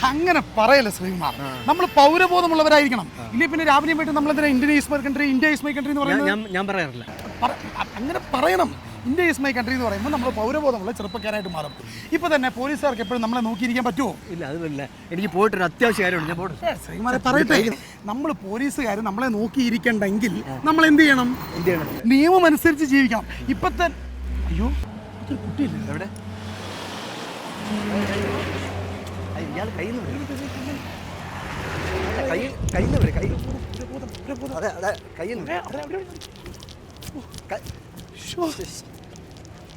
അങ്ങനെ പറയല്ല ശ്രീകുമാർ, നമ്മൾ പൗരബോധമുള്ളവരായിരിക്കണം. ഇല്ലേ പിന്നെ രാവിലെയും പോയിട്ട് നമ്മളെന്തിനാ ഇന്ത്യ ഈസ് മൈ കൺട്രി എന്ന് പറയുന്നത്? ഞാൻ പറയാറില്ല. അങ്ങനെ പറയണം. ഇന്ത്യ ഈസ് മൈ കൺട്രി എന്ന് പറയുമ്പോൾ നമ്മൾ പൗരബോധമുള്ള ചെറുപ്പക്കാരായിട്ട് മാറും. ഇപ്പൊ തന്നെ പോലീസുകാർക്ക് എപ്പോഴും നമ്മളെ നോക്കിയിരിക്കാൻ പറ്റുമോ? ഇല്ല, അതില്ല. എനിക്ക് പോയിട്ടൊരു അത്യാവശ്യ കാര്യമുണ്ട്. ഞാൻ പോട്ടെ. ശ്രീകുമാരെ പറയട്ടെ, നമ്മൾ പോലീസുകാർ നമ്മളെ നോക്കിയിരിക്കണ്ടെങ്കിൽ നമ്മൾ എന്ത് ചെയ്യണം? നിയമം അനുസരിച്ച് ജീവിക്കണം. ഇപ്പത്തെ അയ്യോ കുട്ടിയില്ല എവിടെ? ഇയാൾ കയ്യിൽ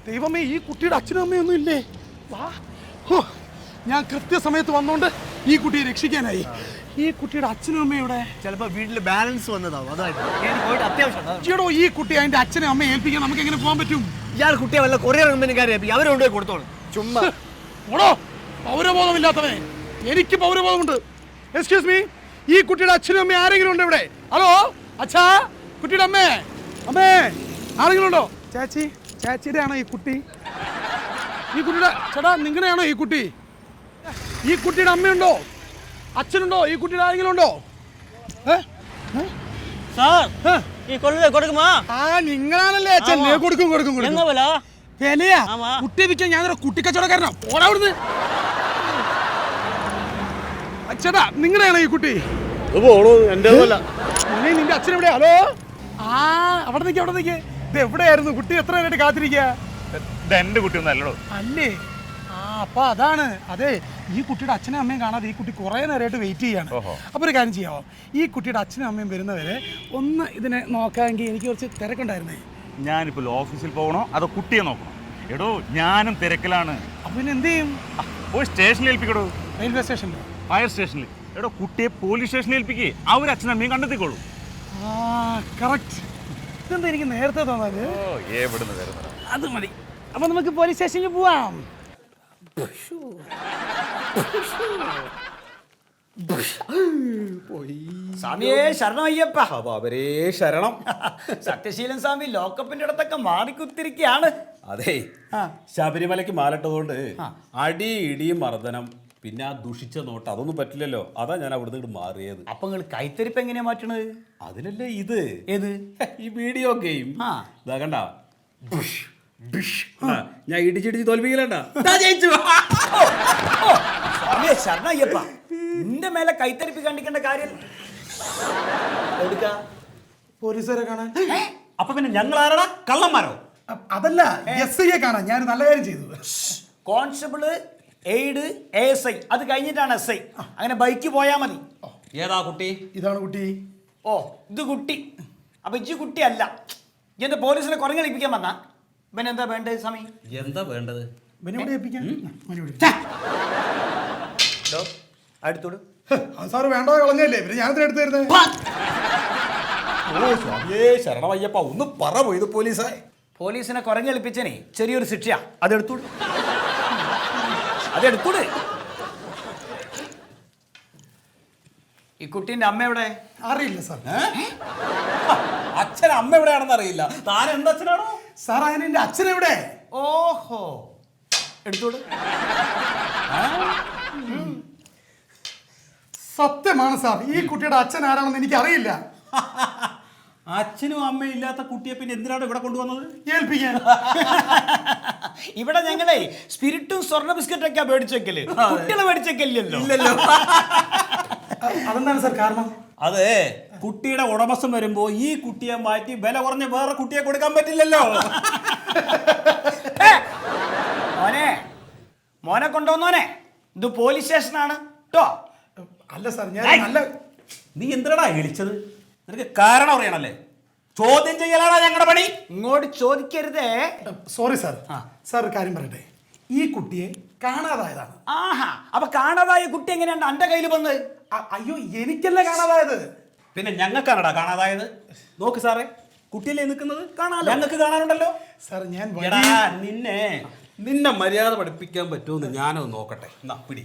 ദൈവമേ, ഈ കുട്ടിയുടെ അച്ഛനും അമ്മയൊന്നും ഇല്ലേ? ഞാൻ കൃത്യസമയത്ത് വന്നോണ്ട് ഈ കുട്ടിയെ രക്ഷിക്കാനായി. ഈ കുട്ടിയുടെ അച്ഛനും അമ്മയുടെ ചിലപ്പോ വീട്ടിൽ ബാലൻസ് വന്നതാവും. അതായിട്ട് അത്യാവശ്യം. ഈ കുട്ടി അതിന്റെ അച്ഛനും അമ്മയെ ഏൽപ്പിക്കാൻ നമുക്ക് എങ്ങനെ പോകാൻ പറ്റും? ഇയാൾ കുട്ടിയെ വല്ല കൊറിയർ കമ്പനിക്കാരെ അവരെ കൊണ്ടുപോയി കൊടുത്തോളൂ. ചുമ്മാ ഓടോ, പൗരബോധമില്ലാത്തവനെ. എനിക്ക് പൗരബോധമുണ്ട്. എക്സ്ക്യൂസ് മീ, ഈ കുട്ടിയുടെ അച്ഛനും അമ്മ ആരെങ്കിലും ഉണ്ടോ ഇവിടെ? ഹലോ അച്ഛാ, കുട്ടിയുടെ അമ്മേ ആരെങ്കിലും ഉണ്ടോ? ചാച്ചിയുടെ ആണോ ഈ കുട്ടി? ഈ കുട്ടിയുടെ ചേട്ടാ നിങ്ങളുടെയാണോ ഈ കുട്ടി? ഈ കുട്ടിയുടെ അമ്മയുണ്ടോ, അച്ഛനുണ്ടോ? ഈ കുട്ടിയുടെ ആരെങ്കിലും ഉണ്ടോ? നിങ്ങളാണല്ലേ അച്ഛൻ. കൊടുക്കും വിലയാ കുട്ടിയെ വിൽക്കാൻ ഞാനൊരു കുട്ടിക്കച്ചവടക്കാരനാ. ഓടാ അവിടുന്ന്. ചേട്ടാ നിങ്ങളുടെയാണോ ഈ കുട്ടി? നിന്റെ അച്ഛൻ എവിടെയാ? ഹലോ, അവിടെ നിൽക്ക്. ഇത് എവിടെയായിരുന്നു കുട്ടി? എത്ര നേരമായിട്ട് കാത്തിരിക്കുക? എന്റെ കുട്ടി ഒന്നും അല്ലടോ. അല്ലേ? അപ്പൊ അതാണ്. അതെ, ഈ കുട്ടിയുടെ അച്ഛനും അമ്മയും കാണാതെ ഈ കുട്ടി കുറെ നേരമായിട്ട് വെയിറ്റ് ചെയ്യാണ്. അപ്പൊ ഒരു കാര്യം ചെയ്യാവോ, ഈ കുട്ടിയുടെ അച്ഛനും അമ്മയും വരുന്നവരെ ഒന്ന് ഇതിനെ നോക്കാമെങ്കിൽ എനിക്ക് കുറച്ച് തിരക്കുണ്ടായിരുന്നേ. ഞാനിപ്പോ ഓഫീസിൽ പോകണോ അതോ കുട്ടിയെ നോക്കണോ? എടോ ഞാനും തിരക്കിലാണ്. അപ്പൊ പിന്നെ എന്ത് ചെയ്യും? പോയി സ്റ്റേഷനിൽ ഏൽപ്പിക്കടോ. റെയിൽവേ സ്റ്റേഷനിൽ? ഫയർ സ്റ്റേഷനിൽ. എടോ കുട്ടിയെ പോലീസ് സ്റ്റേഷനിൽ ഏൽപ്പിക്കേ, അവർ അച്ഛനും അമ്മയും കണ്ടെത്തിക്കോളൂ. കറക്റ്റ്. ഇതെന്താ എനിക്ക് നേരത്തെ തോന്നാല്? അത് മതി. അപ്പൊ നമുക്ക് പോലീസ് സ്റ്റേഷനിൽ പോവാം. സ്വാമിയേ ശരണമയ്യപ്പ. അവരേ ശരണം. സത്യശീലൻ സ്വാമി ലോക്കപ്പിന്റെ അടുത്തൊക്കെ മാറിക്കുത്തിരിക്കുകയാണ്. അതെ, ശബരിമലയ്ക്ക് മാലട്ടതുകൊണ്ട് അടി ഇടിയും മർദ്ദനം, പിന്നെ ആ ദുഷിച്ച നോട്ട് അതൊന്നും പറ്റില്ലല്ലോ. അതാ ഞാൻ അവിടുന്ന് ഇങ്ങോട്ട് മാറിയത്. അപ്പൊ നിങ്ങൾ കൈത്തരിപ്പ് എങ്ങനെയാ മാറ്റണത്? അതിനല്ലേ ഇത്. ഏത്? ഈ വീഡിയോ ഗെയിം. ഇതാ കണ്ട, ഞാൻ ഇടിച്ചിടിച്ച് തോൽപ്പിക്കലണ്ട. ശരണയ്യപ്പ, നിന്റെ മേലെ കൈത്തരിപ്പ് കണ്ടിക്കേണ്ട കാര്യം പോലീസുകാരെ കാണാൻ. അപ്പൊ പിന്നെ ഞങ്ങൾ ആരാടാ, കള്ളന്മാരോ? അതല്ല, എസ്ഐയെ കാണാൻ. ഞാൻ നല്ല കാര്യം ചെയ്തു. കോൺസ്റ്റബിള്, എയ്ഡ്, ASI, അത് കഴിഞ്ഞിട്ടാണ് SI. അങ്ങനെ ബൈക്ക് പോയാ മതി. ഏതാ കുട്ടി? ഇതാണ് കുട്ടി. ഓ, ഇത് കുട്ടി. അപ്പൊ ഇജ്ജ് കുട്ടിയല്ല. എന്റെ പോലീസിനെ കുറങ്ങളിപ്പിക്കാൻ വന്നാ പിന്നെ എന്താ വേണ്ടത് സ്വാമി? എന്താ വേണ്ടത്? അടുത്തോട് സാറ് വേണ്ടോ കളഞ്ഞല്ലേ, പിന്നെ ഞാനതിന് എടുത്തു തരുന്നത്. ശരണമയ്യപ്പ, ഒന്ന് പറ പോയത് പോലീസ്. പോലീസിനെ കുറഞ്ഞളിപ്പിച്ചനെ ചെറിയൊരു ശിക്ഷയാ. അതെടുത്തോട്. ഈ കുട്ടീന്റെ അമ്മ എവിടെ? അറിയില്ല സാർ. അച്ഛൻ അമ്മ എവിടെയാണെന്ന് അറിയില്ല. താൻ എന്താ അച്ഛനാണോ? സാർ അതിന് എന്റെ അച്ഛൻ എവിടെ? ഓഹോ, എടുത്തോട്. സത്യമാണ് സാർ, ഈ കുട്ടിയുടെ അച്ഛൻ ആരാണെന്ന് എനിക്ക് അറിയില്ല. അച്ഛനും അമ്മയും ഇല്ലാത്ത കുട്ടിയെ പിന്നെ എന്തിനാണ് ഇവിടെ കൊണ്ടുവന്നത്? ഏൽപ്പിക്കാൻ. ഇവിടെ ഞങ്ങളെ സ്പിരിറ്റും സ്വർണ്ണ ബിസ്ക്കറ്റ് ഒക്കെ മേടിച്ചു വെക്കല്, കുട്ടികളെ മേടിച്ചു വെക്കല്ലോ. അതെന്താണ് സാർ കാരണം? അതെ, കുട്ടിയുടെ ഉടമസ്ഥൻ വരുമ്പോ ഈ കുട്ടിയെ മാറ്റി വില കുറഞ്ഞ വേറെ കുട്ടിയെ കൊടുക്കാൻ പറ്റില്ലല്ലോ. മോനെ കൊണ്ടുവന്നോനെ, ഇത് പോലീസ് സ്റ്റേഷനാണ് കേട്ടോ. അല്ല സാർ, ഞാൻ നല്ല. നീ എന്തിനാടാ വിളിച്ചത്? നിനക്ക് കാരണം അറിയണല്ലേ? ചോദ്യം ചെയ്യലാണോ ഞങ്ങളുടെ പണി? ഇങ്ങോട്ട് ചോദിക്കരുതേ. Sorry sir. സാർ ഒരു കാര്യം പറയട്ടെ, ഈ കുട്ടിയെ കാണാതായതാണ്. ആഹാ, അപ്പൊ കാണാതായ കുട്ടി എങ്ങനെയാണ് എന്റെ കയ്യിൽ വന്നത്? അയ്യോ, എനിക്കല്ല കാണാതായത്, പിന്നെ ഞങ്ങൾക്കാണടാ കാണാതായത്. നോക്ക് സാറേ, കുട്ടിയല്ലേ നിൽക്കുന്നത്, കാണാൻ ഞങ്ങൾക്ക് കാണാനുണ്ടല്ലോ. സാർ ഞാൻ നിന്നെ മര്യാദ പഠിപ്പിക്കാൻ പറ്റുമെന്ന് ഞാനത് നോക്കട്ടെ. എന്നാ പിടി.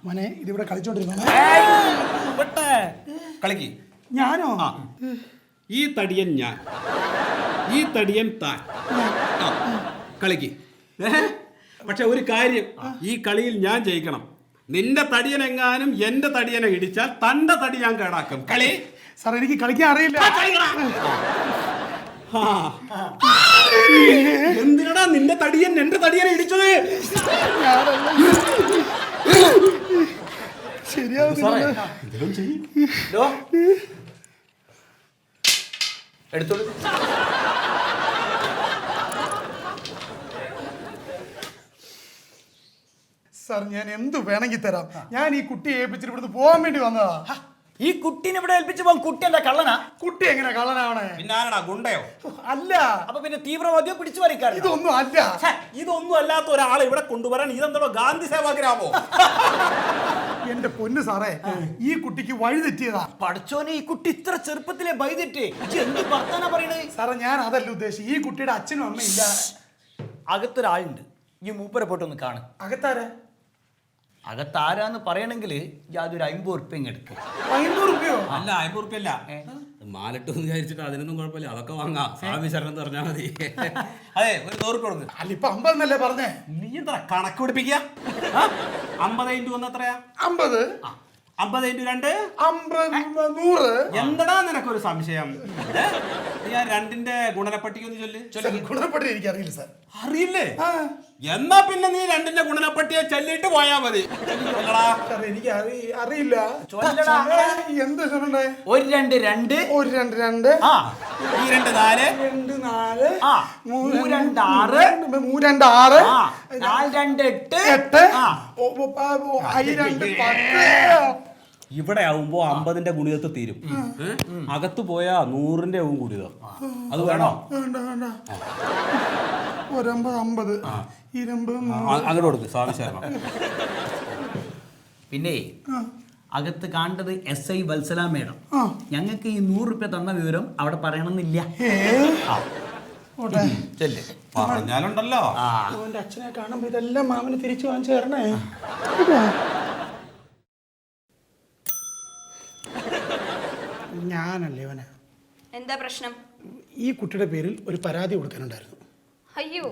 മോനെ, ഇതിവിടെ കളിച്ചോണ്ടിരുന്നോ? കളിക്ക്. ഞാനോ? ഈ തടിയൻ ഞാൻ, ഈ തടിയൻ താൻ. കളിക്ക്. പക്ഷെ ഒരു കാര്യം, ഈ കളിയിൽ ഞാൻ ജയിക്കണം. നിന്റെ തടിയനെങ്ങാനും എന്റെ തടിയനെ ഇടിച്ചാൽ തന്റെ തടി ഞാൻ കേടാക്കും. കളി സാർ എനിക്ക് കളിക്കാൻ അറിയില്ല. എന്തിനാ നിന്റെ തടിയൻ എന്റെ തടിയനെ ഇടിച്ചത്? ശരിയാവുന്നില്ല. എടുത്തോളൂ. സാർ ഞാൻ എന്ത് വേണമെങ്കിൽ തരാം. ഞാൻ ഈ കുട്ടിയെ ഏൽപ്പിച്ചിട്ട് ഇവിടുന്ന് പോകാൻ വേണ്ടി വന്നതാ. ഈ കുട്ടീനെ ഇവിടെ ഏൽപ്പിച്ചു പോകാൻ കുട്ടി എന്താ കള്ളനാ? കുട്ടി എങ്ങനെ കള്ളനാവണേ? പിന്നാരടാ ഗുണ്ടയോ? അല്ല, അപ്പൊ പിന്നെ തീവ്രവാദിയോ പിടിച്ചു പറിക്കാറ്? ഇതൊന്നും അല്ല. ഇതൊന്നും അല്ലാത്ത ഒരാളെ ഇവിടെ കൊണ്ടുവരാൻ ഇതെന്തോ ഗാന്ധി സേവാഗ്രാമോ? എന്റെ പൊന്ന് സാറേ, ഈ കുട്ടിക്ക് വഴി തെറ്റിയതാ. പഠിച്ചോനെ, ഈ കുട്ടി ഇത്ര ചെറുപ്പത്തിലെ ബൈതെറ്റേ എന്ത് വർത്താനാ പറയണേ? സാറേ ഞാൻ അതല്ല ഉദ്ദേശിച്ചത്. ഈ കുട്ടിയുടെ അച്ഛനും അമ്മയും ഇല്ല. അകത്തൊരാളുണ്ട്, ഈ മൂപ്പരെ പോയിട്ടൊന്ന് കാണും. അകത്താരാ? അകത്താരാന്ന് പറയണമെങ്കിൽ യാതൊരു 50 ഉറുപ്പ്യ എടുക്കും. 500 രൂപയോ? അല്ല 50 ഉറുപ്പ്യല്ല, മാലിട്ട് എന്ന് വിചാരിച്ചിട്ട് അതിനൊന്നും കുഴപ്പമില്ല, അതൊക്കെ വാങ്ങാം. സ്വാമി ശരണം എന്ന് പറഞ്ഞാൽ മതി. അതെ, ഒരു 100 ഉറുപ്പ്യ കൊടുക്ക്. അല്ല, ഇപ്പൊ 50 എന്നല്ലേ പറഞ്ഞേ? നീ എന്താ കണക്ക് പിടിപ്പിക്കുക? 50 ഇൻറ്റു 1 എത്രയാ? 50. 50 ഇൻറ്റു 2 100. എന്തടാ നിനക്കൊരു സംശയം? ഞാൻ 2ന്റെ ഗുണനപ്പട്ടിക ഒന്ന് ചൊല്ലി. ഗുണപ്പെട്ടി എനിക്ക് അറിയില്ല സാർ. അറിയില്ലേ? എന്നാ പിന്നെ നീ 2ന്റെ ഗുണനപ്പട്ടിയെ ചൊല്ലിയിട്ട് പോയാ മതി. സാർ എനിക്ക് അറിയില്ല. ചൊല്ലടാ. എന്ത് ചൊല്ലണ്ടേ? 1 2 2 1 2 2 ആ, ഈ 2 4 2 4 ആ 3 2 6 3 2 6 ആ 4 2 8 8 ആ 2 10. ഇവിടെ ആവുമ്പോ 50ന്റെ ഗുണിതത്ത് തീരും. അകത്ത് പോയാ 100ന്റെ ആവും ഗുണിതം. അത് വേണോ? വേണ്ട വേണ്ട. 50 അങ്ങോട്ട് കൊടുക്ക്. സ്വാമി ശരണം. പിന്നെ അകത്ത് കാണേണ്ടത് SI വത്സല മേഡം. ഞങ്ങൾക്ക് ഈ 100 ഉറുപ്പ്യ തന്ന വിവരം അവിടെ പറയണമെന്നില്ല. പറഞ്ഞാലുണ്ടല്ലോ. അവന്റെ അച്ഛനെ കാണുമ്പോ ഇതെല്ലാം മാമന് തിരിച്ചു വാങ്ങിച്ചു തരണേ. ഞാനല്ലേ ഇവനെ. എന്താ പ്രശ്നം? ഈ കുട്ടിയുടെ പേരിൽ ഒരു പരാതി കൊടുക്കാനുണ്ടായിരുന്നു. അയ്യോ,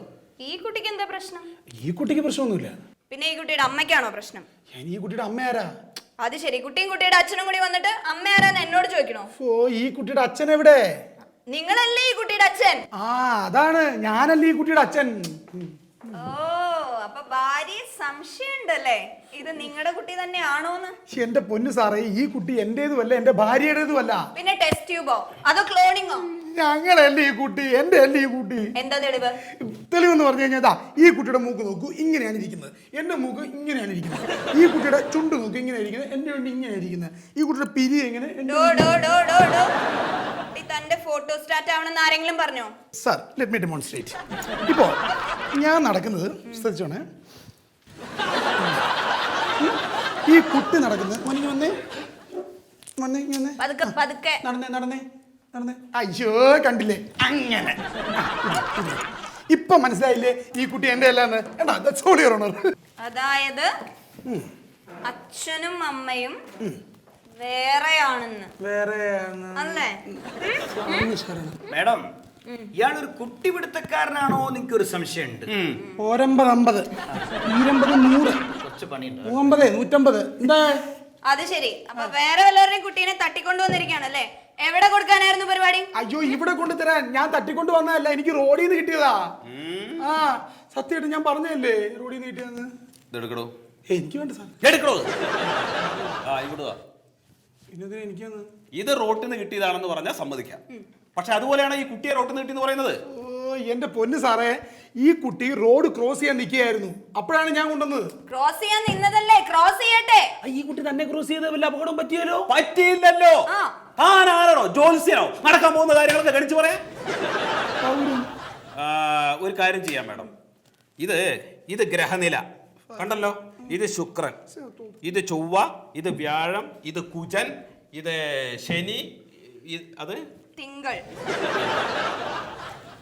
ഈ കുട്ടിക്ക് എന്താ പ്രശ്നം? ഈ കുട്ടിക്ക് പ്രശ്നമൊന്നുമില്ല. പിന്നെ ഈ കുട്ടിയുടെ അമ്മയ്ക്കാണോ പ്രശ്നം? ഈ കുട്ടിയുടെ അമ്മയാരാ? അത് ശരി, കുട്ടിയും കുട്ടിയുടെ അച്ഛനും കൂടി വന്നിട്ട് അമ്മ ആരാന്ന് എന്നോട് ചോദിക്കണോ? ഈ കുട്ടിയുടെ അച്ഛൻ എവിടെ? നിങ്ങളല്ലേ ഈ കുട്ടിയുടെ അച്ഛൻ? അതാണ്, ഞാനല്ലേ ഈ കുട്ടിയുടെ അച്ഛൻ. ഓ, അപ്പൊ ഭാര്യ സംശയമുണ്ടല്ലേ ഇത് നിങ്ങളുടെ കുട്ടി തന്നെയാണോന്ന്? എന്റെ പൊന്നു സാറേ, ഈ കുട്ടി എന്റേതുമല്ല, എന്റെ ഭാര്യയുടേതുമല്ല. പിന്നെ ടെസ്റ്റ് ട്യൂബോ അതോ ക്ലോണിങ്ങോ? ഞങ്ങളല്ലേ ഈ കുട്ടി, എന്റെ അല്ലേ ഈ കുട്ടി. എന്താ തെളിവ്? തെളിവെന്ന് പറഞ്ഞു കഴിഞ്ഞാൽ ഈ കുട്ടിയുടെ മൂക്ക് നോക്കൂ, ഇങ്ങനെയാണ് ഇരിക്കുന്നത്. എന്റെ മൂക്ക് ഇങ്ങനെയാണ് ഇരിക്കുന്നത്. ഈ കുട്ടിയുടെ ചുണ്ട് നോക്കൂ, ഇങ്ങനെ ഇരിക്കുന്നത്. എന്റെ ചുണ്ട് ഇങ്ങനെ ഇരിക്കുന്നത്. ഈ കുട്ടിയുടെ പിരി എങ്ങനെ? തന്റെ ഫോട്ടോ സ്റ്റാറ്റ് ആവണമെന്ന് ആരെങ്കിലും പറഞ്ഞോ? Sir, let me demonstrate. ഇപ്പോ ഞാൻ നടക്കുന്നത് ശ്രദ്ധിച്ചോണേ. ഈ കുട്ടി നടക്കുന്നത് പതുക്കെ നടന്നേ. അയ്യോ, കണ്ടില്ലേ? അങ്ങനെ. ഇപ്പൊ മനസ്സിലായില്ലേ ഈ കുട്ടി എന്റെ അല്ലാന്ന്? അതായത് അച്ഛനും അമ്മയും വേറെയാണെന്ന് അല്ലേ? മേഡം, ഇയാളൊരു കുട്ടിപിടുത്തക്കാരനാണോ? എനിക്കൊരു സംശയമുണ്ട്. 50 100 കുറച്ച് പണിയുണ്ട്. 150 എന്താ? അത് ശരി, അപ്പൊ വേറെ വല്ലവരുടെയും കുട്ടീനെ തട്ടിക്കൊണ്ടുവന്നിരിക്കുകയാണല്ലേ? എവിടെ കൊടുക്കാനായിരുന്നു പരിപാടി? അയ്യോ, ഇവിടെ കൊണ്ടുതരാൻ. ഞാൻ തട്ടിക്കൊണ്ട് വന്നതല്ല, എനിക്ക് റോഡിൽ നിന്ന് കിട്ടിയതാ. സത്യമായിട്ട് ഞാൻ പറഞ്ഞതല്ലേ റോഡിൽ നിന്ന് കിട്ടിയതെന്ന്. എനിക്ക് വേണ്ട സാർ. പിന്നെ എനിക്ക് ഇത് റോട്ടിൽ നിന്ന് കിട്ടിയതാണെന്ന് പറഞ്ഞാൽ സമ്മതിക്കാം. പക്ഷെ അതുപോലെയാണ് ഈ കുട്ടിയെ റോട്ടിൽ നിന്ന് കിട്ടിയെന്ന് പറയുന്നത്. എന്റെ പൊന്ന് സാറേ, ഈ കുട്ടി റോഡ് ക്രോസ് ചെയ്യാൻ നിൽക്കുകയായിരുന്നു. അപ്പോഴാണ് ഞാൻ കൊണ്ടുവന്നത്. ക്രോസ് ചെയ്യാൻ നിന്നതല്ലേ? ക്രോസ് ചെയ്യട്ടെ. ഈ കുട്ടി തന്നെ ക്രോസ് ചെയ്ത വല്ല അപകടം പറ്റിയല്ലോ? പറ്റിയില്ലല്ലോ. ആരാണോ ജോത്സ്യനോ നടക്കാൻ പോകുന്ന കാര്യങ്ങളൊക്കെ ഗണിച്ചു പറയാം. ഒരു കാര്യം ചെയ്യാം മേഡം, ഇത് ഗ്രഹനില കണ്ടല്ലോ. ഇത് ശുക്രൻ, ഇത് ചൊവ്വ, ഇത് വ്യാഴം, ഇത് കുജൻ, ഇത് ശനി, അത് തിങ്കൾ.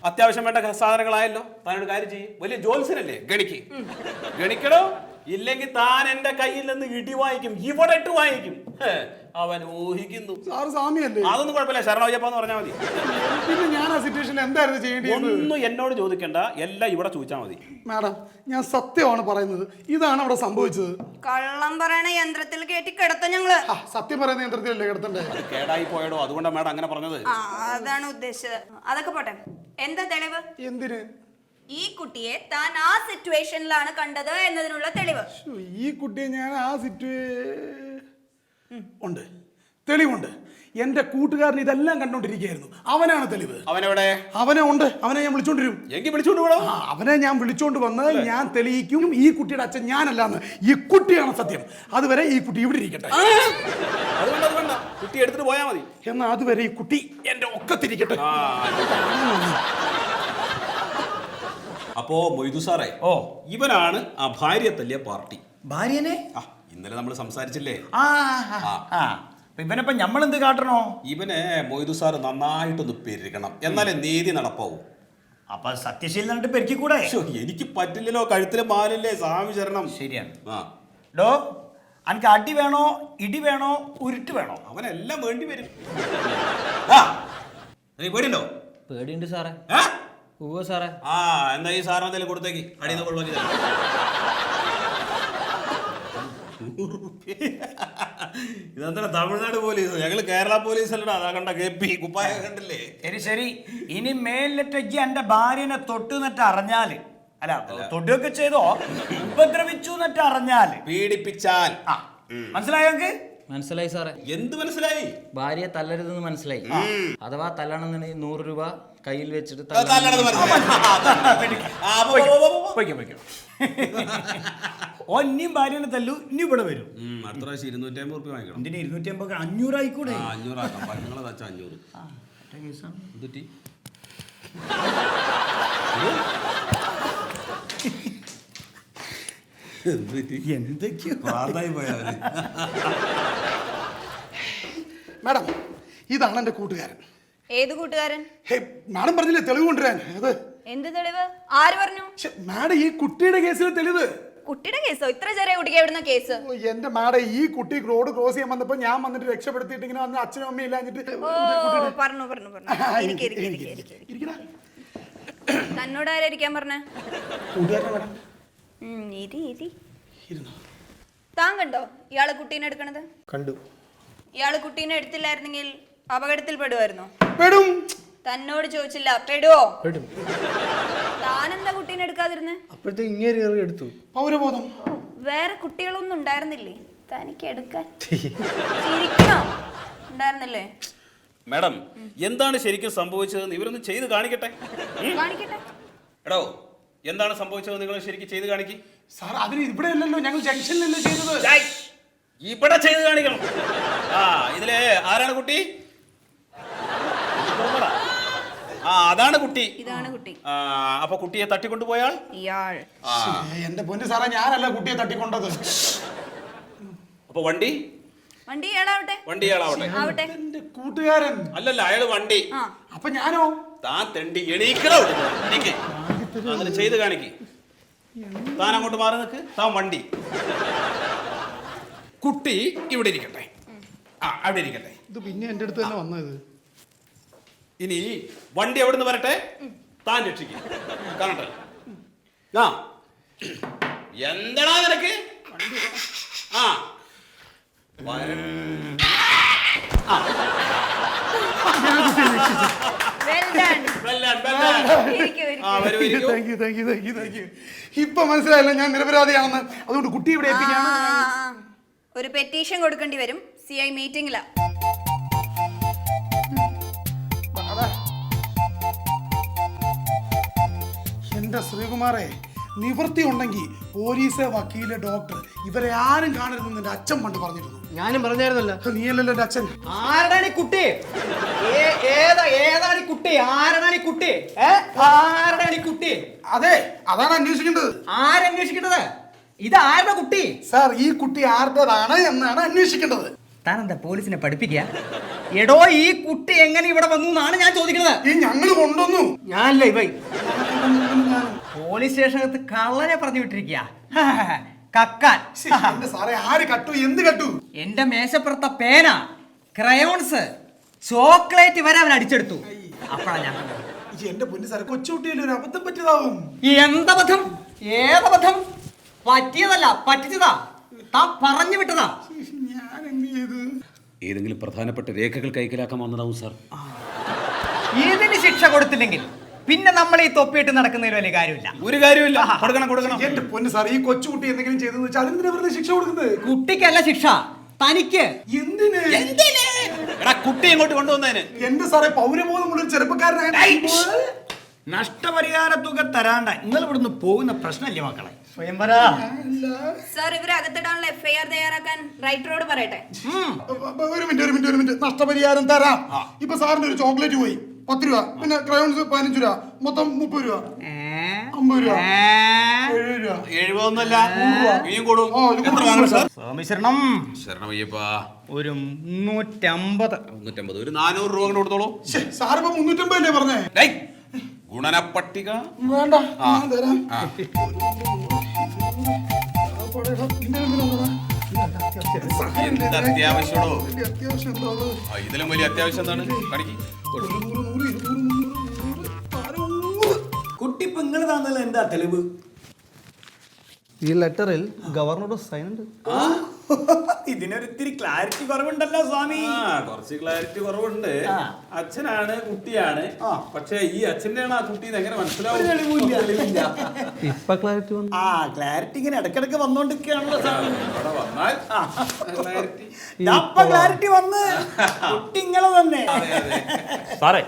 അത്യാവശ്യം വേണ്ട സാധനങ്ങളായല്ലോ. താനൊരു കാര്യം ചെയ്യും, വലിയ ജോത്സ്യനല്ലേ, ഗണിക്കടോ. ഇല്ലെങ്കിൽ താൻ എന്റെ കയ്യിൽ നിന്ന് ഇടി വാങ്ങിക്കും, ഇവിടെ ഇട്ട് വാങ്ങിക്കും. അവൻ ഊഹിക്കുന്നു. സാർ സ്വാമിയല്ലേ? അതൊന്നും കുഴപ്പമില്ല, ശരണയ്യപ്പാന്ന് പറഞ്ഞാൽ മതി. പിന്നെ ഞാൻ ആ സിറ്റുവേഷനിൽ എന്തായിരുന്നു ചെയ്യേണ്ടത്? ഒന്നും എന്നോട് ചോദിക്കണ്ട, എല്ലാം ഇവിടെ ചോദിച്ചാൽ മതി. മാഡം, ഞാൻ സത്യമാണ് പറയുന്നത്. ഇതാണ് അവിടെ സംഭവിച്ചത്. കള്ളം പറയണ യന്ത്രത്തിൽ കയറ്റി കിടത്ത ഞങ്ങള്. സത്യം പറയുന്ന യന്ത്രത്തിലല്ലേ കിടത്തണ്ടേ? അത് കേടായി പോയടോ, അതുകൊണ്ടാണ് മാഡം അങ്ങനെ പറഞ്ഞത്. അതാണ് ഉദ്ദേശിച്ചത്. അതൊക്കെ പോട്ടെ, എന്താ തെളിവ്? എന്തിന്? ഈ കുട്ടിയെ താൻ ആ സിറ്റുവേഷനിലാണ് കണ്ടത് എന്നതിനുള്ള തെളിവ്. ഈ കുട്ടിയെ ഞാൻ ആ ഉണ്ട്, തെളിവുണ്ട്. എന്റെ കൂട്ടുകാരൻ ഇതെല്ലാം കണ്ടോണ്ടിരിക്കുകയായിരുന്നു. അവനാണ് തെളിവ്. അവനെവിടെ? അവനെ ഉണ്ട്, അവനെ ഞാൻ വിളിച്ചോണ്ടിരും. എങ്കിൽ വിളിച്ചോണ്ട് പോകണം. അവനെ ഞാൻ വിളിച്ചോണ്ട് വന്ന് ഞാൻ തെളിയിക്കും ഈ കുട്ടിയുടെ അച്ഛൻ ഞാനല്ലാന്ന്. ഈ കുട്ടിയാണ് സത്യം. അതുവരെ ഈ കുട്ടി ഇവിടെ ഇരിക്കട്ടെ. അതുകൊണ്ട് കുട്ടി എടുത്തിട്ട് പോയാൽ മതി. എന്നാ അതുവരെ ഈ കുട്ടി എന്റെ ഒക്കത്തിരിക്കട്ടെ. അപ്പോ മൊയ്തു സാറേ, ഇവനാണ് ആ ഭാര്യ തല്ലിയ പാർട്ടി. ഭാര്യനെ ഇന്നലെ നമ്മൾ സംസാരിച്ചില്ലേ? ഇവനപ്പം നമ്മളെന്ത് കാട്ടണോ? ഇവനെ മൊയ്തു സാറ് നന്നായിട്ടൊന്ന് പെരുകണം, എന്നാലേ നീതി നടപ്പാവും. അപ്പൊ സത്യശീലം എന്നിട്ട് പെരുക്കിക്കൂടെ? എനിക്ക് പറ്റില്ലല്ലോ, കഴുത്തിലെ മാലില്ലേ, സ്വാമി ശരണം. ശരിയാണ്. ആ ഡോ, അനക്ക് അടി വേണോ, ഇടി വേണോ, ഉരുട്ട് വേണോ? അവനെല്ലാം വേണ്ടി വരും. പേടിയുണ്ടോ? പേടിയുണ്ട് സാറേ. ആ സാറേ. എന്താ ഈ സാറിന് എന്തെങ്കിലും കൊടുത്തേക്ക്, അടിയിൽ നിന്ന് കൊള്ളുവാക്കി തരാം. ഇതെന്താ തമിഴ്നാട് പോലീസ്? ഞങ്ങള് കേരള പോലീസ് അല്ലടാ. അതാ കണ്ട കെപ്പി കുപ്പായ കണ്ടില്ലേ? ശരി, ഇനി മേലിലെറ്റി എന്റെ ഭാര്യനെ തൊട്ടു എന്നിട്ട് അറിഞ്ഞാല്, അല്ല തൊടുകയൊക്കെ ചെയ്തോ, ഉപദ്രവിച്ചു എന്നിട്ട് അറിഞ്ഞാല്, പീഡിപ്പിച്ചാൽ മനസ്സിലായോ? മനസ്സിലായി സാറേ. എന്ത് മനസ്സിലായി? ഭാര്യയെ തല്ലരുതെന്ന് മനസ്സിലായി. അഥവാ തല്ലണമെന്നുണ്ടെങ്കിൽ 100 രൂപ കയ്യിൽ വെച്ചിട്ട് ഒന്നിയും ഭാര്യനെ തല്ലു, ഇനി ഇവിടെ വരും. അടുത്ത പ്രാവശ്യം 250 രൂപ വാങ്ങിക്കണം. എന്തിനാ 250? 500 ആയിക്കൂടെ? 500 ആക്കാം. പഞ്ഞങ്ങളെ തച്ച 500. എന്തുറ്റി? എന്തൊക്കെയോ മാഡം, ഇതാണ് എന്റെ കൂട്ടുകാരൻ. ഏത് കൂട്ടുകാരൻ? മാഡം പറഞ്ഞില്ലേ തെളിവ് കൊണ്ടുവരാൻ? അത് എന്ത് തെളിവ്? ആര് പറഞ്ഞു? മാഡം, ഈ കുട്ടിയുടെ കേസിലെ തെളിവ്. കുട്ടിയുടെ കേസോ? ഇത്ര ചെറിയ കുട്ടിക്ക് എവിടുന്ന കേസ്? എന്റെ മാഡം, ഈ കുട്ടി റോഡ് ക്രോസ് ചെയ്യാൻ വന്നപ്പോ ഞാൻ വന്നിട്ട് രക്ഷപ്പെടുത്തിയിട്ട് ഇങ്ങനെ വന്ന് അച്ഛനും അമ്മയും ഇല്ലാഞ്ഞിട്ട്. പറഞ്ഞു. തന്നോട് ആരാ ഇരിക്കാൻ പറഞ്ഞ? താൻ കണ്ടോ ഇയാള് കുട്ടീനെ എടുക്കണത്? കണ്ടു. ഇയാള് കുട്ടീനെ എടുത്തില്ലായിരുന്നെങ്കിൽ അപകടത്തിൽ പെടുമായിരുന്നോ? പെടും. തന്നോട് ചോദിച്ചില്ല, പെടുവോ? പെടും. താനെന്താ കുട്ടീനെ എടുക്കാതിരുന്നേ? അപ്പോഴത്തെ ഇങ്ങനെ എടുത്തു. പൗരബോധം. വേറെ കുട്ടികളൊന്നും ഉണ്ടായിരുന്നില്ലേ തനിക്ക് എടുക്കാൻ? ചിരിക്കണോ? ഉണ്ടായിരുന്നില്ലേ? മാഡം, എന്താണ് ശരിക്കും സംഭവിച്ചതെന്ന് ഇവരൊന്ന് ചെയ്ത് കാണിക്കട്ടെ. കാണിക്കട്ടെ. എടോ, എന്താണ് സംഭവിച്ചത് നിങ്ങൾ ശരിക്കും ചെയ്ത് കാണിക്ക്. സാർ, അതിന് ഇവിടെ അല്ലല്ലോ, ഞങ്ങൾ ജംഗ്ഷനിലല്ലേ ചെയ്തത്. ഇവിടെ ചെയ്ത് കാണിക്കണം. ഇതിലെ ആരാണ് കുട്ടി? അതാണ് കുട്ടി. ഇതാണ് കുട്ടി. അപ്പൊ കുട്ടിയെ തട്ടിക്കൊണ്ടുപോയാൽ ഇയാൾ. എന്റെ പൊന്നു സാറേ, ഞാനല്ല കുട്ടിയെ തട്ടിക്കൊണ്ടത്. അപ്പൊ വണ്ടി ഇയാളാവട്ടെ. വണ്ടി ഇയാളാവട്ടെ. എന്റെ കൂട്ടുകാരൻ. അല്ലല്ല, അയാള് വണ്ടി. അപ്പൊ ഞാനോ? താൻ തെണ്ടി എണീക്കണോ? അങ്ങനെ ചെയ്ത് കാണിക്ക്. താൻ അങ്ങോട്ട് മാറി നിൽക്ക്. താൻ വണ്ടി. കുട്ടി ഇവിടെ ഇരിക്കട്ടെ. അവിടെ ഇരിക്കട്ടെ. ഇത് പിന്നെ എന്റെ അടുത്ത് തന്നെ വന്നത്. ഇനി വണ്ടി എവിടെ നിന്ന് വരട്ടെ, താൻ രക്ഷിക്കും. കാണട്ടെ. എന്താടാ നിനക്ക്? ഇപ്പൊ മനസ്സിലായല്ലോ ഞാൻ നിരപരാധിയാണെന്ന്. അതുകൊണ്ട് കുട്ടി ഇവിടെ എത്തിക്കാണ്. ഒരു പെറ്റീഷൻ കൊടുക്കേണ്ടി വരും. CI മീറ്റിംഗിലാ. എന്റെ ശ്രീകുമാറെ, നിവൃത്തി ഉണ്ടെങ്കിൽ പോലീസ്, വക്കീല്, ഡോക്ടർ ഇവരെ ആരും കാണരുതെന്ന് എന്റെ അച്ഛൻ പണ്ട് പറഞ്ഞിരുന്നു. ഞാനും പറഞ്ഞായിരുന്നല്ലോ. നീയല്ലല്ലോ എന്റെ അച്ഛൻ. ആരാണ് ഈ കുട്ടി? ഏതാണ് ഈ കുട്ടി? ആരാണ് ഈ കുട്ടി? ആരാണ് ഈ കുട്ടി? അതെ, അതാണ് അന്വേഷിക്കേണ്ടത്. ആരന്വേഷിക്കേണ്ടത്? ഇത് ആരുടെ കുട്ടി? സാർ, ഈ കുട്ടി ആരുടേതാണ് എന്നാണ് അന്വേഷിക്കേണ്ടത്. താൻ എന്താ പോലീസിനെ പഠിപ്പിക്കുക? എടോ, ഈ കുട്ടി എങ്ങനെ ഇവിടെ വന്നു എന്നാണ് ഞാൻ ചോദിക്കുന്നത്. ഈ ഞങ്ങൾ കൊണ്ടുവന്നു. ഞാനല്ല ഇവ പോലീസ് സ്റ്റേഷനകത്ത് കള്ളനെ പറഞ്ഞു വിട്ടിരിക്കുക. കക്കാൻ. എന്റെ സാറേ ആര് കട്ടു എന്ത് കട്ടു? എന്റെ മേശപ്പുറത്തെ പേന, ക്രയോൺസ്, ചോക്ലേറ്റ് വരെ അവൻ അടിച്ചെടുത്തു. അപ്പഴാ ഞാൻ കണ്ടത്. എന്റെ പൊന്നു സാറേ കൊച്ചുകുട്ടിയല്ലേ ഒരു അബദ്ധം പറ്റിയതാവും. എന്തബദ്ധം? ഏതബദ്ധം? പറ്റിയതല്ല, പറ്റിച്ചതാ. താൻ പറഞ്ഞു വിട്ടതാ. ഞാൻ എന്ത് ചെയ്തു? ഏതെങ്കിലും പ്രധാനപ്പെട്ട രേഖകൾ കൈക്കലാക്കാൻ വന്നതാവും സാർ. ഇതിന് ശിക്ഷ കൊടുത്തില്ലെങ്കിൽ പിന്നെ നമ്മൾ ഈ തൊപ്പിയിട്ട് നടക്കുന്നതിൽ വലിയ കാര്യമില്ല. ഒരു കാര്യമില്ല. കൊടുക്കണം. എന്റെ പൊന്നു സാർ ഈ കൊച്ചുകുട്ടി എന്തെങ്കിലും ചെയ്തെന്ന് വെച്ചാൽ അതിന് വെറുതെ ശിക്ഷ കൊടുക്കുന്നത്. കുട്ടിക്കല്ല ശിക്ഷ, തനിക്ക്. എന്തിന്? എടാ കുട്ടി ഇങ്ങോട്ട് കൊണ്ടുവന്നതിന്. എന്റെ സാറേ പൗരബോധമുള്ള ഒരു ചെറുപ്പക്കാരനായ നഷ്ടപരിഹാര തുക തരാണ്ട നിങ്ങൾ ഇവിടുന്ന് പോകുന്ന പ്രശ്നമില്ല മക്കളെ. സ്വയംവര. സാർ ഇവരെ അകത്തിടാനുള്ള FIR തയ്യാറാക്കാൻ റൈറ്ററോട് പറയട്ടെ. ഒരു മിനിറ്റ് നഷ്ടപരിഹാരം തരാം. ഇപ്പൊ സാറിന്റെ ഒരു ചോക്ലേറ്റ് പോയി 10 രൂപ, പിന്നെ ക്രയോൺസ് 15 രൂപ, മൊത്തം 30 രൂപ, 50 രൂപ, 70 രൂപ, 70 ഇനിയും കൂടും. എത്ര വാങ്ങണം സാർ? സ്വാമിശരണം. ശരണം അയ്യപ്പാ. ഒരു 350. 350. ഒരു 400 രൂപ കൊണ്ട് കൊടുത്തോളൂ. സാറിപ്പോ 350 അല്ലേ പറഞ്ഞേ? ഗുണന പട്ടിക വേണ്ട ഞാൻ തരാം. എന്ത് അത്യാവശ്യമോ? അത്യാവശ്യം എന്തോ അത്. ഇതിലും വലിയ അത്യാവശ്യം എന്താണ്? കടിക്ക്. കുട്ടി ഇപ്പൊ നിങ്ങൾ തന്നല്ലോ എന്താ തെളിവ്? ഈ ലെറ്ററിൽ ഗവർണറുടെ സൈൻ ഉണ്ട്. ഇതിനൊരിത്തിരി ക്ലാരിറ്റി കുറവുണ്ടല്ലോ സ്വാമി. കുറച്ച് ക്ലാരിറ്റി കുറവുണ്ട്. അച്ഛനാണ് കുട്ടിയാണ്. പക്ഷെ ഈ അച്ഛൻ്റെയാണ് ആ കുട്ടി എങ്ങനെ മനസ്സിലാവും? ഇപ്പൊ ക്ലാരിറ്റി വന്നു. ആ ക്ലാരിറ്റി ഇങ്ങനെ ഇടക്കിടക്ക് വന്നോണ്ടിരിക്കുകയാണല്ലോ സ്വാമി. അവിടെ വന്നാൽ ക്ലാരിറ്റി. ക്ലാരിറ്റി വന്ന് കുട്ടി ഇങ്ങളെ തന്നെ. സാറേ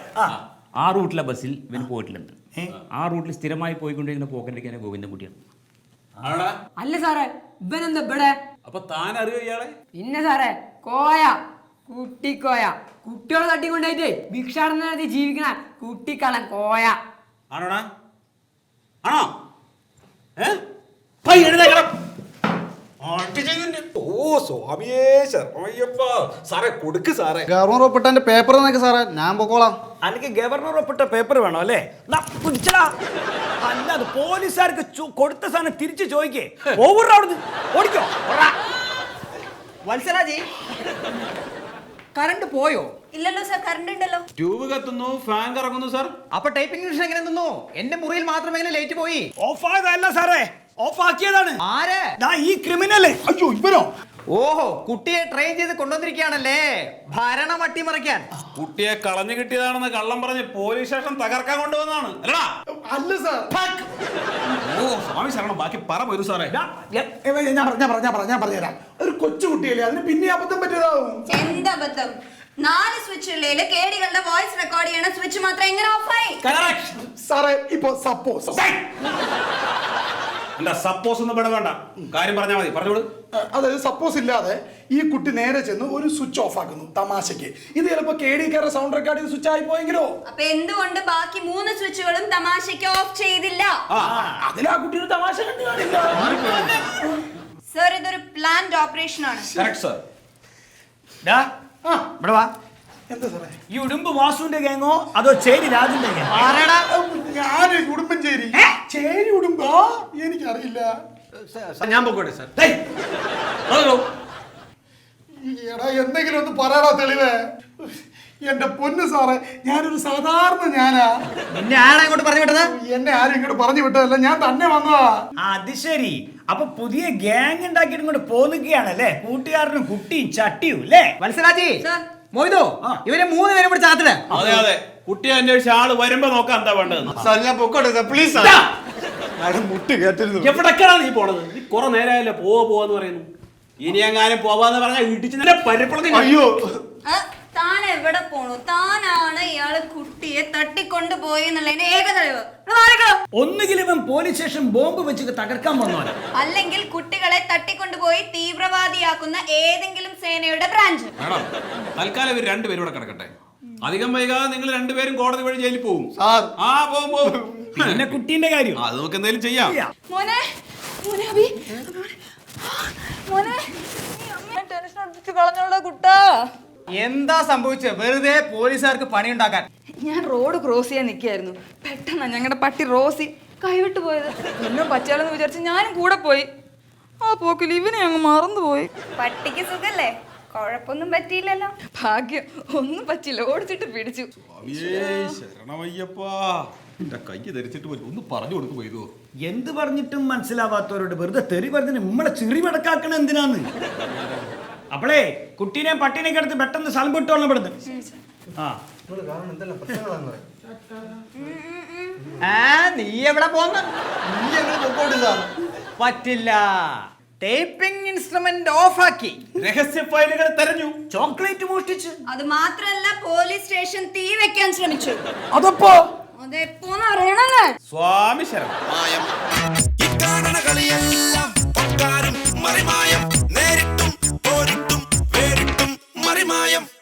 ആ റൂട്ടിലെ ബസ്സിൽ ഇവന് പോയിട്ടുണ്ട്. ആ റൂട്ടിൽ സ്ഥിരമായി പോയിക്കൊണ്ടിരിക്കുന്ന പോക്കറ്റിലേക്കാണ് ഗോവിന്ദൻകുട്ടിയാണ്. ആടാ. അല്ല സാറേ ഇവനെന്താ ഇവിടെ? അപ്പൊ താൻ അറിയോ ഇയാളെ? പിന്നെ സാറേ കോയ, കുട്ടിക്കോയ, കുട്ടികളെ തട്ടിക്കൊണ്ടായിട്ട് ഭിക്ഷാടനം നടത്തി ജീവിക്കണ കുട്ടിക്കള്ളൻ കോയ. ആണോടാ? ആണോ? എഴുന്നേക്കണം. ഓ സ്വാമിയേ ശരണമയ്യപ്പ. സാറേ കൊടുക്ക് സാറേ. ഗവർണർ ഒപ്പിട്ട പേപ്പർ നോക്കി സാറേ, ഞാൻ പൊക്കോളാം. എനിക്ക് ഗവർണർ ഒപ്പിട്ട പേപ്പർ വേണോ അല്ലേ? പിടിച്ചടാ. അല്ലാതെ പോലീസുകാർക്ക് കൊടുത്ത സാധനം തിരിച്ചു ചോദിക്കേ. അവിടുന്ന് ഓടിക്കോ. വത്സരാജി, കറണ്ട് പോയോ? ഇല്ലല്ലോ സാർ, കറണ്ട് ഉണ്ടല്ലോ. ട്യൂബ് കത്തുന്നു, ഫാൻ കറങ്ങുന്നു സാർ. അപ്പൊ ടൈപ്പിംഗ് മെഷീൻ എങ്ങനെ നിന്നു? എന്റെ മുറിയിൽ മാത്രം എങ്ങനെ ലേറ്റ് പോയി? ഓഫ് ആയതല്ല സാറേ, ഓഫ് ആക്കിയതാണ്. ആര്? ഈ ക്രിമിനല്. അയ്യോ ഇവനോ? ഓഹോ, കുട്ടിയെ ട്രെയിൻ ചെയ്ത് കൊണ്ടുവന്നിരിക്കുകയാണല്ലേ ഭരണം അട്ടിമറിക്കാൻ. കുട്ടിയെ കളഞ്ഞു കിട്ടിയതാണെന്ന് കള്ളം പറഞ്ഞ് പോലീസ് സ്റ്റേഷൻ തകർക്കാൻ കൊണ്ടുവന്നാണ് അല്ലടാ? അല്ല സാർ. ഓ സ്വാമി ശരണം. ബാക്കി പറ പോരു സാറേ. ഞാൻ പറഞ്ഞുതരാം. ഒരു കൊച്ചുകുട്ടിയല്ലേ, അതിന് പിന്നെ അബദ്ധം പറ്റിയതാവും. എന്തബദ്ധം? 4 സ്വിച്ചുകളില് കേടികളുടെ വോയിസ് റെക്കോർഡ് ചെയ്യണ സ്വിച്ച് മാത്രം എങ്ങനെ ഓഫായി? സാറേ ഇപ്പൊ സപ്പോസ് എന്താ സപ്പോസ് ഒന്നും ഇവിടെ വേണ്ട, കാര്യം പറഞ്ഞാൽ മതി. പറഞ്ഞോളൂ. അതായത് സപ്പോസ് ഇല്ലാതെ ഈ കുട്ടി നേരെ ചെന്ന് ഒരു സ്വിച്ച് ഓഫ് ആക്കുന്നു തമാശക്ക്. ഇത് ചിലപ്പോ കേടിക്കാരുടെ സൗണ്ട് റെക്കോർഡ് ചെയ്ത് സ്വിച്ച് ആയി പോയെങ്കിലോ? അപ്പൊ എന്തുകൊണ്ട് ബാക്കി 3 സ്വിച്ചുകളും തമാശക്ക് ഓഫ് ചെയ്തില്ല? അതിലാ കുട്ടിയുടെ തമാശ കണ്ടു കാണില്ല. സർ ഇതൊരു പ്ലാൻഡ് ഓപ്പറേഷൻ ആണ്. Correct sir. ഇവിടെ വാ. എന്താ സാറേ? ഈ ഉടുമ്പ് വാസുവിന്റെ ഗാങ്ങോ അതോ ചേരി രാജുന്റെ ഗാങ്ങോ? ഞാൻ ഉടുമ്പൻചേരി. ചേരി ഉടുമ്പോ എനിക്കറിയില്ല. ഞാൻ പോകട്ടെ സാർ. എടാ എന്തെങ്കിലും ഒന്ന് പറയടാ തെളിവേ. എന്റെ പൊന്ന് സാറേ, ഞാനൊരു സാധാരണ ഞാനാ. നിന്നെ ആരാ ഇങ്ങോട്ട് പറഞ്ഞു വിട്ടത്? എന്നെ ആരും ഇങ്ങോട്ട് പറഞ്ഞു വിട്ടതല്ല, ഞാൻ തന്നെ വന്നതാ. അത് ശരി. അപ്പൊ പുതിയ ഗ്യാങ് ഉണ്ടാക്കിയിട്ട് ഇങ്ങോട്ട് പോന്നിക്കുകയാണല്ലേ? കൂട്ടുകാരനും കുട്ടിയും ചട്ടിയും അല്ലേ? വത്സരാജി, സർ. മൊയ്തോ, ഇവരെ 3 പേരും കൂടി ചാത്തിട്. അതെ അതെ, കുട്ടിയെ അന്വേഷിച്ച ആള് വരുമ്പോ നോക്കാം എന്താ വേണ്ടത്. സാർ ഞാൻ പൊക്കോട്ടെ സാർ, പ്ലീസ്. മുട്ട് കേട്ടിരുന്നു. എവിടേക്കാണ് നീ പോണത്? നീ കുറെ നേരമായല്ലോ പോവാന്ന് പറയുന്നു. ഇനി എങ്ങാനും പോവാന്ന് പറഞ്ഞാൽ ഇടിച്ച് പരിപ്പളത്തി. അയ്യോ താൻ എവിടെ പോണു? താനാണ് ഇയാള് കുട്ടിയെ തട്ടിക്കൊണ്ടു പോയെന്നുള്ളതിന് ഏക തെളിവ്. ഒന്നുകിൽ ഇവൻ പോലീസ് സ്റ്റേഷൻ ബോംബ് വെച്ച് തകർക്കാൻ വന്നോലെ, അല്ലെങ്കിൽ കുട്ടികളെ തട്ടിക്കൊണ്ടുപോയി തീവ്രവാദിയാക്കുന്ന ഏതെങ്കിലും സേനയുടെ ബ്രാഞ്ച്. മേഡം തൽക്കാലം ഇവർ രണ്ടുപേരും ഇവിടെ കിടക്കട്ടെ. അധികം വൈകാതെ നിങ്ങൾ രണ്ടുപേരും കോടതി വഴി ജയിലിൽ പോകും. സാർ. ആ പോകും. പിന്നെ കുട്ടീന്റെ കാര്യം അത് നമുക്ക് എന്തെങ്കിലും ചെയ്യാം. മോനെ മോനെ അഭി മോനെ, നീ അമ്മയെ ടെൻഷൻ അടിപ്പിച്ച് കളഞ്ഞോളാ കുട്ടാ. എന്താ സംഭവിച്ചത്? വെറുതെ പോലീസുകാർക്ക് പണിയുണ്ടാക്കാൻ. ഞാൻ റോഡ് ക്രോസ് ചെയ്യാൻ നിൽക്കായിരുന്നു. പെട്ടെന്നാ ഞങ്ങളുടെ പട്ടി റോസി കൈവിട്ട് പോയത്. എന്നെ പറ്റാലെന്ന് വിചാരിച്ച് ഞാനും കൂടെ പോയി. ആ പോക്കിൽ ഇവനെ അങ്ങ് മറന്നുപോയി. പട്ടിക്ക് സുഖല്ലേ? കുഴപ്പമൊന്നും പറ്റിയില്ലല്ലോ. ഭാഗ്യം, ഒന്നും പറ്റില്ല, ഓടിച്ചിട്ട് പിടിച്ചു. ശരണമയ്യപ്പാ, എന്റെ കൈ ധരിച്ചിട്ട് പോയി ഒന്ന് പറഞ്ഞു കൊടുത്തു പോയതോ. എന്ത് പറഞ്ഞിട്ടും മനസ്സിലാവാത്തവരോട് വെറുതെ തെറി പറഞ്ഞിട്ട് നമ്മളെ ചെറി മടക്കാക്കണ എന്തിനാന്ന്? അപ്പളേ കുട്ടീനെ പട്ടീനെ എടുത്ത് പെട്ടെന്ന് സ്ഥലം വിട്ടോളണം ഇവിടുന്ന്. നീ എവിടെ പോന്ന്? പറ്റില്ല. ടേപ്പിംഗ് ഇൻസ്ട്രുമെന്റ് ഓഫാക്കി, രഹസ്യ ഫയലുകൾ തെരഞ്ഞു, ചോക്ലേറ്റ് മോഷ്ടിച്ചു. അത് മാത്രല്ല, പോലീസ് സ്റ്റേഷൻ തീ വെക്കാൻ ശ്രമിച്ചു. അതപ്പോ അതെപ്പോന്ന് അറിയണല്ലേ? സ്വാമി ശരണം.